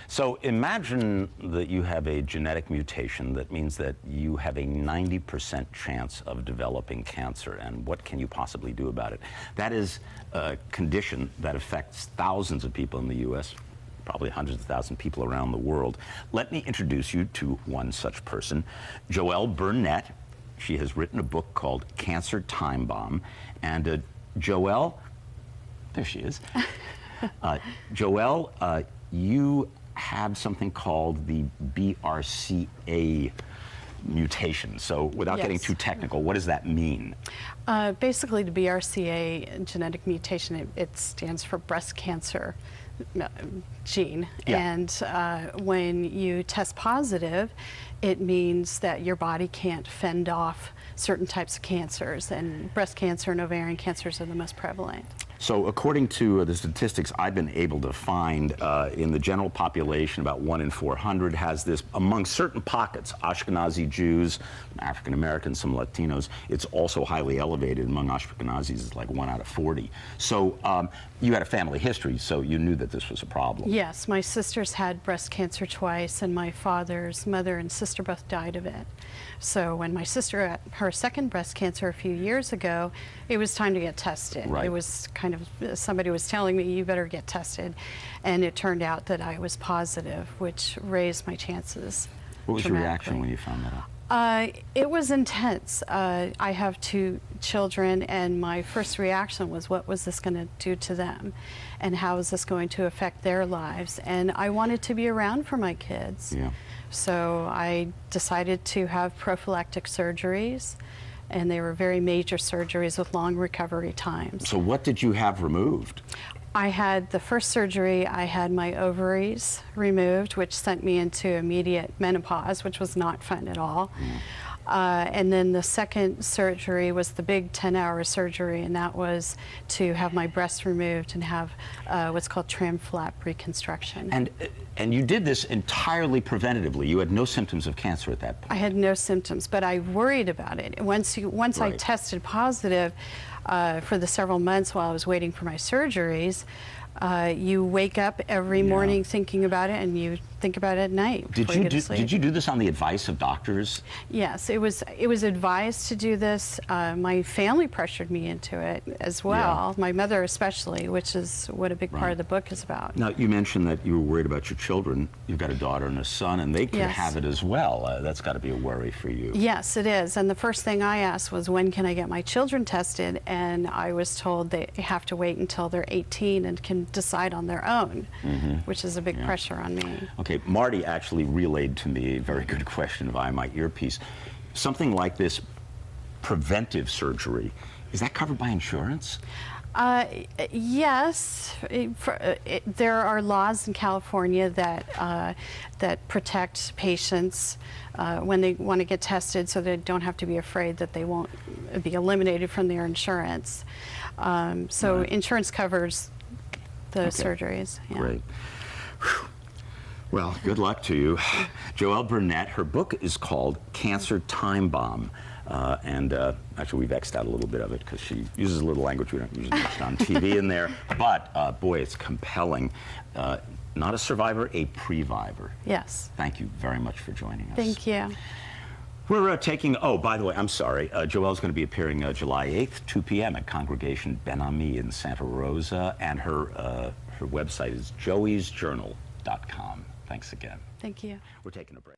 So imagine that you have a genetic mutation that means that you have a 90% chance of developing cancer, and what can you possibly do about it? That is a condition that affects thousands of people in the U.S., probably hundreds of thousands of people around the world. Let me introduce you to one such person, Joelle Burnette. She has written a book called Cancer Time Bomb, and Joelle, there she is. Joelle, you have something called the BRCA mutation. So without getting too technical, what does that mean? Basically, the BRCA genetic mutation, it stands for breast cancer gene. Yeah. And when you test positive, it means that your body can't fend off certain types of cancers, and breast cancer and ovarian cancers are the most prevalent. So according to the statistics I've been able to find, in the general population, about 1 in 400 has this. Among certain pockets, Ashkenazi Jews, African Americans, some Latinos, it's also highly elevated. Among Ashkenazis, it's like 1 out of 40. So you had a family history, so you knew that this was a problem. Yes, my sister's had breast cancer twice, and my father's mother and sister both died of it. So when my sister had her second breast cancer a few years ago, it was time to get tested. Right. It was kind of, somebody was telling me, you better get tested. And it turned out that I was positive, which raised my chances. What was your reaction when you found that out? It was intense. I have 2 children, and my first reaction was, what was this going to do to them? And how is this going to affect their lives? And I wanted to be around for my kids. Yeah. So I decided to have prophylactic surgeries, and they were very major surgeries with long recovery times. So what did you have removed? I had the first surgery, I had my ovaries removed, which sent me into immediate menopause, which was not fun at all. And then the second surgery was the big 10-hour surgery, and that was to have my breasts removed and have what's called tram flap reconstruction. And you did this entirely preventatively. You had no symptoms of cancer at that point. I had no symptoms, but I worried about it. Once I tested positive for the several months while I was waiting for my surgeries, you wake up every morning thinking about it, and you think about it at night. Did you do this on the advice of doctors? Yes, it was advised to do this. My family pressured me into it as well. My mother especially, which is what a big part of the book is about. Now, you mentioned that you were worried about your children. You've got a daughter and a son, and they could have it as well. That's got to be a worry for you. Yes, it is. And the first thing I asked was, when can I get my children tested? And I was told they have to wait until they're 18 and can decide on their own, which is a big pressure on me. Okay, Marty actually relayed to me a very good question via my earpiece. Something like this preventive surgery, is that covered by insurance? Yes. There are laws in California that protect patients when they want to get tested, so they don't have to be afraid that they won't be eliminated from their insurance. So insurance covers those surgeries. Yeah. Great. Whew. Well, good luck to you. Joelle Burnette, her book is called Cancer Time Bomb. Actually, we've X'd out a little bit of it because she uses a little language we don't usually use on TV in there. But, boy, it's compelling. Not a survivor, a previvor. Yes. Thank you very much for joining us. Thank you. We're taking, oh, by the way, I'm sorry, Joelle's going to be appearing July 8th, 2 p.m. at Congregation Ben Ami in Santa Rosa, and her website is joeysjournal.com. Thanks again. Thank you. We're taking a break.